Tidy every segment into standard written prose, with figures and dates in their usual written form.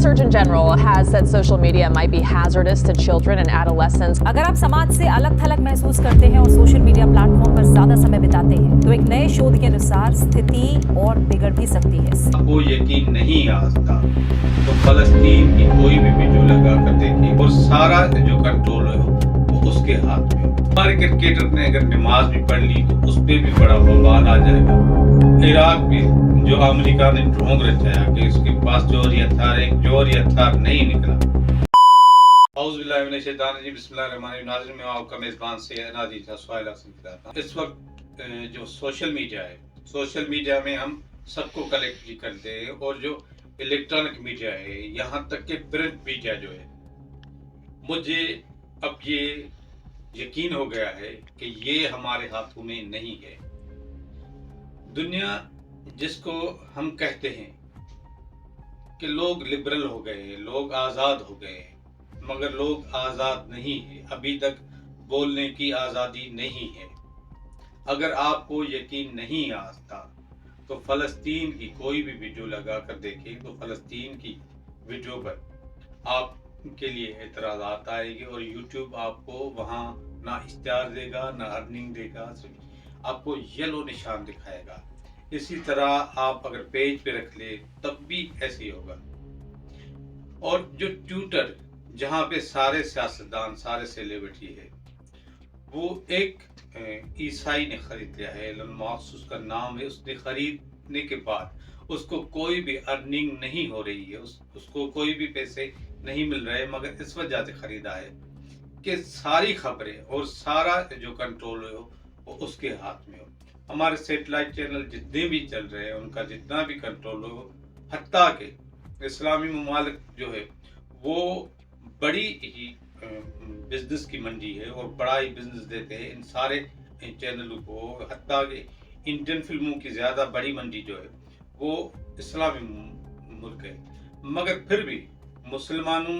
Surgeon General has said social media might be hazardous to children and adolescents. अगर आप समाज से अलग थलग महसूस करते हैं और सोशल मीडिया प्लेटफॉर्म पर ज्यादा समय बिताते हैं तो एक नए शोध के अनुसार स्थिति और बिगड़ भी सकती है। आपको यकीन नहीं आ सकता तो फलस्तीन की कोई भी वीडियो लगा कर देखिए और सारा जो कंट्रोल है वो उसके हाथ में। हमारे क्रिकेटर ने अगर नमाज भी पढ़ ली तो उस पर भी बड़ा बवाल आ जाएगा। इराक में जो अमेरिका ने ढोंग रचाया कि उसके पास जौहरी हथियार एक जौहरी हथियार नहीं निकला। नाज़रीन मैं आपका मेज़बान से नादी था सुहैल हसन खिलाता हूं। इस वक्त जो सोशल मीडिया में हम सबको कलेक्ट भी करते हैं और जो इलेक्ट्रॉनिक मीडिया है यहाँ तक कि प्रिंट मीडिया जो है, मुझे अब ये यकीन हो गया है कि ये हमारे हाथों में नहीं है। दुनिया जिसको हम कहते हैं कि लोग लिबरल हो गए, लोग आज़ाद हो गए, मगर लोग आज़ाद नहीं है। अभी तक बोलने की आज़ादी नहीं है। अगर आपको यकीन नहीं आता तो फ़लस्तीन की कोई भी वीडियो लगा कर देखें तो फ़लस्तीन की वीडियो पर आपके लिए एतराज़ात आएंगे और यूट्यूब आपको वहाँ ना इश्तिहार देगा ना अर्निंग देगा, सिर्फ आपको येलो निशान दिखाएगा। इसी तरह आप अगर पेज पे रख ले तब भी ऐसे ही होगा। और जो ट्विटर जहाँ पे सारे सियासतदान सारे सेलिब्रिटी है, वो एक ईसाई ने खरीद लिया है, एलन मस्क उसका नाम है। उसने खरीदने के बाद उसको कोई भी अर्निंग नहीं हो रही है, उसको कोई भी पैसे नहीं मिल रहे, मगर इस वजह से खरीदा है कि सारी खबरें और सारा जो कंट्रोल है वो उसके हाथ में हो। हमारे सैटेलाइट चैनल जितने भी चल रहे हैं उनका जितना भी कंट्रोल हो, हत्ता के इस्लामी ममालिक जो है वो बड़ी ही बिजनेस की मंडी है और बड़ा ही बिजनेस देते हैं इन सारे चैनलों को। हत्ता के इंडियन फिल्मों की ज़्यादा बड़ी मंडी जो है वो इस्लामी मुल्क है, मगर फिर भी मुसलमानों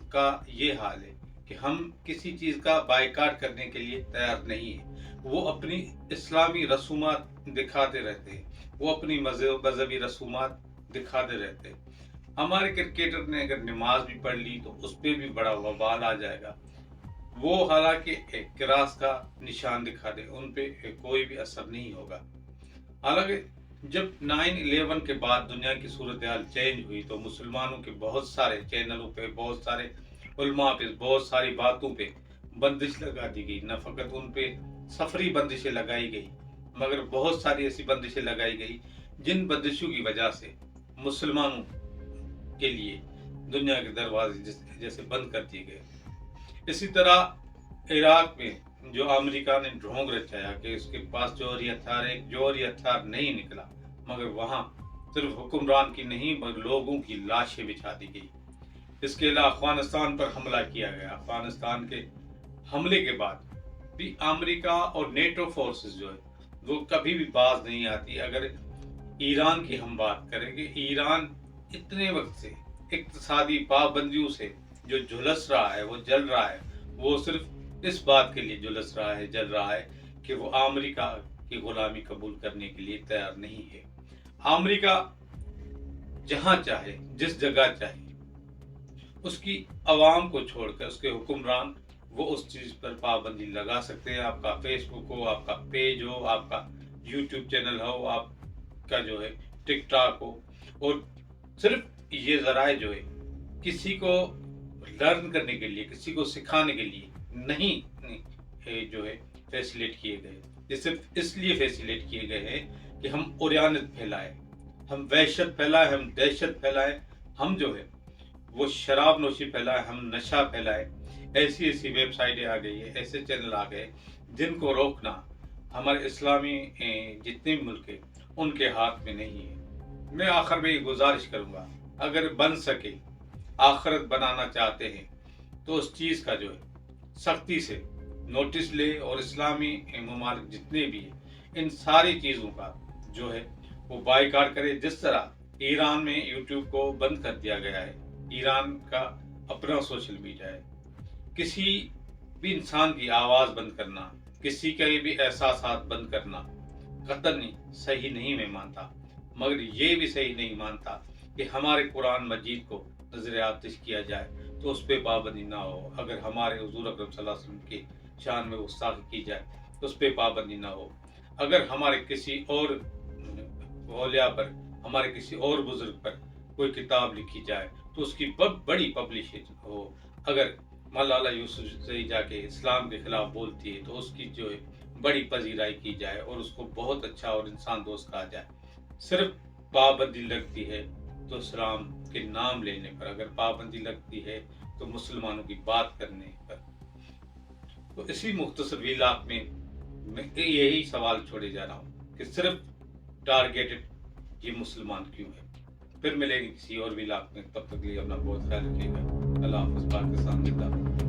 का ये हाल है कि हम किसी चीज़ का बायकाट करने के लिए तैयार नहीं है। वो अपनी इस्लामी रसूमात दिखाते रहते हैं, वो अपनी मजहबी रसूमात दिखाते रहते हैं। हमारे क्रिकेटर ने अगर नमाज भी पढ़ ली तो उस पर भी बड़ा बवाल आ जाएगा। वो हालांकि क्रास का निशान दिखा दे, उन पे कोई भी असर नहीं होगा। हालांकि जब 9/11 के बाद दुनिया की सूरत हाल चेंज हुई तो मुसलमानों के बहुत सारे चैनलों पे, बहुत सारे उलमा पे, बहुत सारी बातों पे बंदिश लगा दी गई। न फकत उन पे सफरी बंदिशें लगाई गई, मगर बहुत सारी ऐसी बंदिशें लगाई गई जिन बंदिशों की वजह से मुसलमानों के लिए दुनिया के दरवाजे जैसे बंद कर दिए गए। इसी तरह इराक में जो अमेरिका ने ढोंग रचाया कि उसके पास जौहरी हथियार एक जौहरी हथियार नहीं निकला, मगर वहाँ सिर्फ हुक्मरान की नहीं मगर लोगों की लाशें बिछा दी गई। इसके अलावा अफगानिस्तान पर हमला किया गया। अफगानिस्तान के हमले के बाद भी अमेरिका और नेटो फोर्सेस जो है वो कभी भी बाज नहीं आती। अगर ईरान की हम बात करें कि ईरान इतने वक्त से इक्तिसादी पाबंदियों से जो झुलस रहा है, वो जल रहा है, वो सिर्फ इस बात के लिए झुलस रहा है, जल रहा है कि वो अमेरिका की गुलामी कबूल करने के लिए तैयार नहीं है। अमेरिका जहां चाहे, जिस जगह चाहे, उसकी आवाम को छोड़कर उसके हुक्मरान वो उस चीज़ पर पाबंदी लगा सकते हैं। आपका फेसबुक हो, आपका पेज हो, आपका यूट्यूब चैनल हो, आपका जो है टिकटॉक हो, और सिर्फ ये ज़राए जो है किसी को लर्न करने के लिए, किसी को सिखाने के लिए नहीं जो है फैसिलिटेट किए गए। ये सिर्फ इसलिए फैसिलिटेट किए गए हैं कि हम उर्यानत फैलाएं, हम वहशत फैलाएं, हम दहशत फैलाएं, हम जो है वो शराब नोशी फैलाएं, हम नशा फैलाएं। ऐसी ऐसी वेबसाइटें आ गई है, ऐसे चैनल आ गए जिनको रोकना हमारे इस्लामी जितने भी मुल्क हैं उनके हाथ में नहीं है। मैं आखिर में ये गुजारिश करूँगा, अगर बन सके आखिरत बनाना चाहते हैं तो उस चीज़ का जो है सख्ती से नोटिस ले और इस्लामी ममालिक जितने भी हैं इन सारी चीज़ों का जो है वो बायकाट करे। जिस तरह ईरान में यूट्यूब को बंद कर दिया गया है, ईरान का अपना सोशल मीडिया है। किसी भी इंसान की आवाज़ बंद करना, किसी के भी एहसासात बंद करना कतई सही नहीं मैं मानता, मगर ये भी सही नहीं मानता کہ ہمارے قرآن مجید کو نظر آتش کیا جائے تو اس پہ پابندی نہ ہو. اگر ہمارے حضور اکرم صلی اللہ علیہ وسلم کی شان میں گستاخی کی جائے تو اس پہ پابندی نہ ہو. اگر ہمارے کسی اور اولیاء پر، ہمارے کسی اور بزرگ پر کوئی کتاب لکھی جائے تو اس کی بڑی پبلش ہو. اگر مولانا یوسف زئی جا کے اسلام کے خلاف بولتی ہے تو اس کی جو ہے بڑی پذیرائی کی جائے اور اس کو بہت اچھا اور انسان دوست کہا جائے. صرف پابندی لگتی ہے تو اسلام کے نام لینے پر، اگر پابندی لگتی ہے تو مسلمانوں کی بات کرنے پر. تو اسی مختصر ویلاگ میں میں یہی سوال چھوڑے جا رہا ہوں کہ صرف ٹارگیٹڈ یہ مسلمان کیوں ہے. پھر ملیں گے کسی اور ویلاگ میں، تب تک لیے اپنا بہت خیال رکھیے گا. اللہ حافظ. پاکستان زندہ باد.